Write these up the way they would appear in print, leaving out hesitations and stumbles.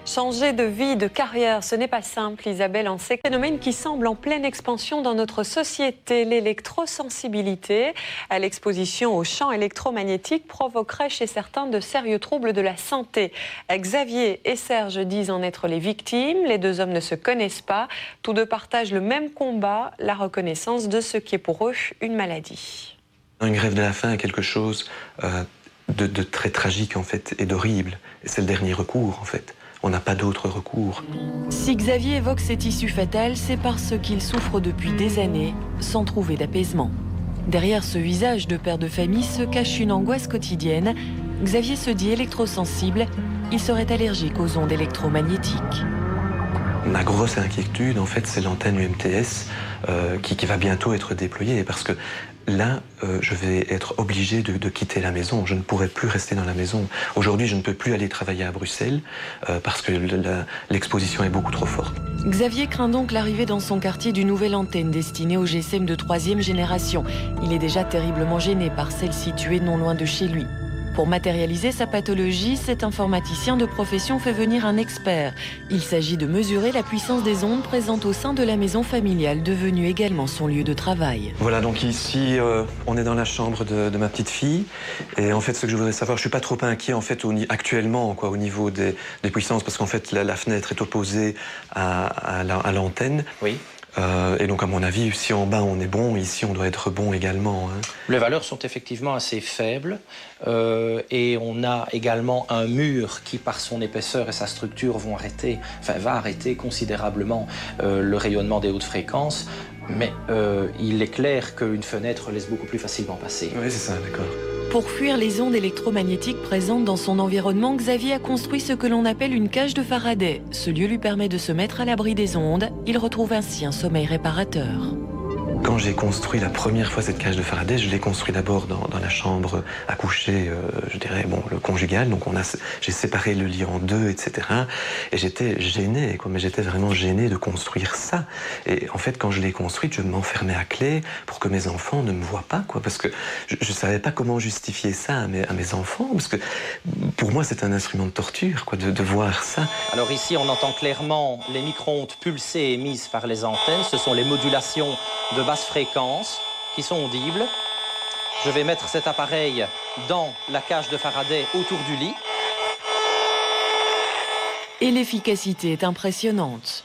Changer de vie, de carrière, ce n'est pas simple, Isabelle en sait. Phénomène qui semble en pleine expansion dans notre société. L'électrosensibilité à l'exposition aux champs électromagnétiques provoquerait chez certains de sérieux troubles de la santé. Xavier et Serge disent en être les victimes. Les deux hommes ne se connaissent pas. Tous deux partagent le même combat, la reconnaissance de ce qui est pour eux une maladie. Une grève de la faim est quelque chose de très tragique en fait et d'horrible. C'est le dernier recours en fait. On n'a pas d'autre recours. Si Xavier évoque cette issue fatale, c'est parce qu'il souffre depuis des années sans trouver d'apaisement. Derrière ce visage de père de famille se cache une angoisse quotidienne. Xavier se dit électrosensible. Il serait allergique aux ondes électromagnétiques. Ma grosse inquiétude, en fait, c'est l'antenne UMTS qui va bientôt être déployée parce que là, je vais être obligé de quitter la maison. Je ne pourrai plus rester dans la maison. Aujourd'hui, je ne peux plus aller travailler à Bruxelles parce que l'exposition est beaucoup trop forte. Xavier craint donc l'arrivée dans son quartier d'une nouvelle antenne destinée aux GSM de 3e génération. Il est déjà terriblement gêné par celle située non loin de chez lui. Pour matérialiser sa pathologie, cet informaticien de profession fait venir un expert. Il s'agit de mesurer la puissance des ondes présentes au sein de la maison familiale, devenue également son lieu de travail. Voilà, donc ici, on est dans la chambre de ma petite fille. Et en fait, ce que je voudrais savoir, je ne suis pas trop inquiet en fait, actuellement au niveau des puissances, parce qu'en fait, la fenêtre est opposée à l'antenne. Oui. Et donc, à mon avis, si en bas on est bon, ici on doit être bon également. Hein. Les valeurs sont effectivement assez faibles et on a également un mur qui, par son épaisseur et sa structure, va arrêter considérablement le rayonnement des hautes fréquences. Mais il est clair qu'une fenêtre laisse beaucoup plus facilement passer. Oui, c'est ça, d'accord. Pour fuir les ondes électromagnétiques présentes dans son environnement, Xavier a construit ce que l'on appelle une cage de Faraday. Ce lieu lui permet de se mettre à l'abri des ondes. Il retrouve ainsi un sommeil réparateur. Quand j'ai construit la première fois cette cage de Faraday, je l'ai construit d'abord dans la chambre à coucher, je dirais, le conjugal. Donc j'ai séparé le lit en deux, etc. Et j'étais gêné, mais j'étais vraiment gêné de construire ça. Et en fait, quand je l'ai construite, je m'enfermais à clé pour que mes enfants ne me voient pas, parce que je ne savais pas comment justifier ça à mes enfants, parce que pour moi, c'est un instrument de torture, de voir ça. Alors ici, on entend clairement les micro-ondes pulsées émises par les antennes. Ce sont les modulations de basse fréquence qui sont audibles. Je vais mettre cet appareil dans la cage de Faraday autour du lit. Et l'efficacité est impressionnante.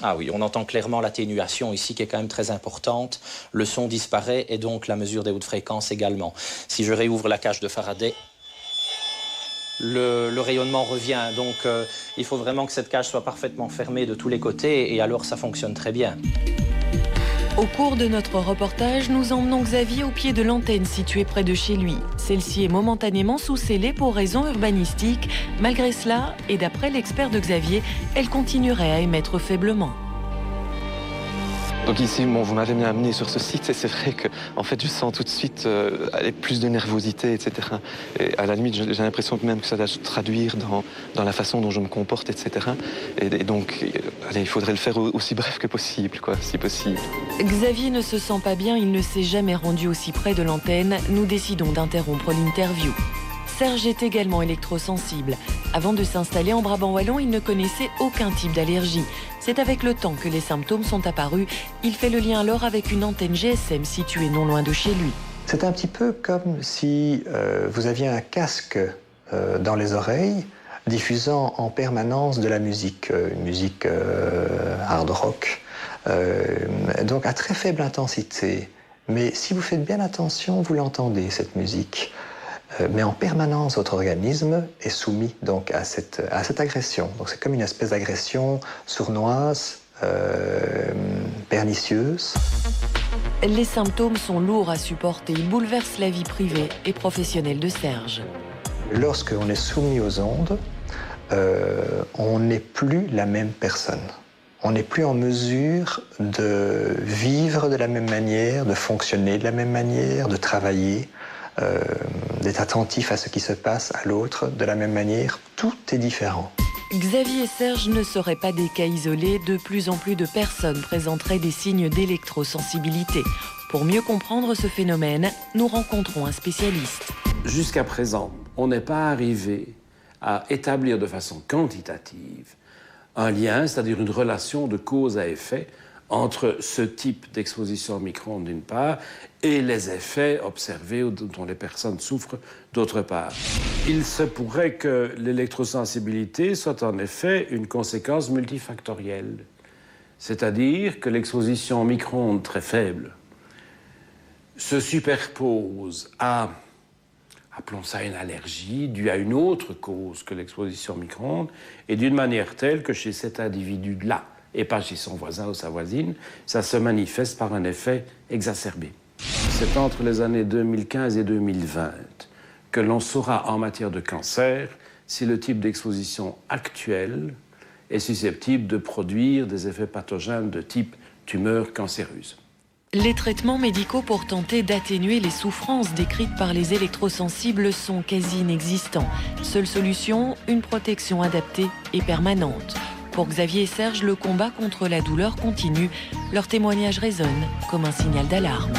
Ah oui, on entend clairement l'atténuation ici qui est quand même très importante. Le son disparaît et donc la mesure des hautes fréquences également. Si je réouvre la cage de Faraday, le rayonnement revient. Donc il faut vraiment que cette cage soit parfaitement fermée de tous les côtés et alors ça fonctionne très bien. Au cours de notre reportage, nous emmenons Xavier au pied de l'antenne située près de chez lui. Celle-ci est momentanément sous scellée pour raisons urbanistiques. Malgré cela, et d'après l'expert de Xavier, elle continuerait à émettre faiblement. Donc ici, vous m'avez bien amené sur ce site et c'est vrai que en fait, je sens tout de suite plus de nervosité, etc. Et à la limite, j'ai l'impression que même que ça doit se traduire dans la façon dont je me comporte, etc. Et donc, il faudrait le faire aussi bref que possible, si possible. Xavier ne se sent pas bien, il ne s'est jamais rendu aussi près de l'antenne. Nous décidons d'interrompre l'interview. Serge est également électrosensible. Avant de s'installer en Brabant wallon, il ne connaissait aucun type d'allergie. C'est avec le temps que les symptômes sont apparus. Il fait le lien alors avec une antenne GSM située non loin de chez lui. C'est un petit peu comme si vous aviez un casque dans les oreilles, diffusant en permanence de la musique, une musique hard rock, donc à très faible intensité. Mais si vous faites bien attention, vous l'entendez, cette musique. Mais en permanence, votre organisme est soumis donc à cette agression. Donc c'est comme une espèce d'agression sournoise, pernicieuse. Les symptômes sont lourds à supporter. Ils bouleversent la vie privée et professionnelle de Serge. Lorsque l'on est soumis aux ondes, on n'est plus la même personne. On n'est plus en mesure de vivre de la même manière, de fonctionner de la même manière, de travailler. D'être attentif à ce qui se passe à l'autre de la même manière, tout est différent. Xavier et Serge ne seraient pas des cas isolés, de plus en plus de personnes présenteraient des signes d'électrosensibilité. Pour mieux comprendre ce phénomène, nous rencontrons un spécialiste. Jusqu'à présent, on n'est pas arrivé à établir de façon quantitative un lien, c'est-à-dire une relation de cause à effet entre ce type d'exposition au micro-ondes d'une part et les effets observés dont les personnes souffrent d'autre part. Il se pourrait que l'électrosensibilité soit en effet une conséquence multifactorielle, c'est-à-dire que l'exposition au micro-ondes très faible se superpose à, appelons ça une allergie, due à une autre cause que l'exposition au micro-ondes, et d'une manière telle que chez cet individu-là, et pas chez son voisin ou sa voisine, ça se manifeste par un effet exacerbé. C'est entre les années 2015 et 2020 que l'on saura en matière de cancer si le type d'exposition actuel est susceptible de produire des effets pathogènes de type tumeur cancéreuse. Les traitements médicaux pour tenter d'atténuer les souffrances décrites par les électrosensibles sont quasi inexistants. Seule solution, une protection adaptée et permanente. Pour Xavier et Serge, le combat contre la douleur continue. Leur témoignage résonne comme un signal d'alarme.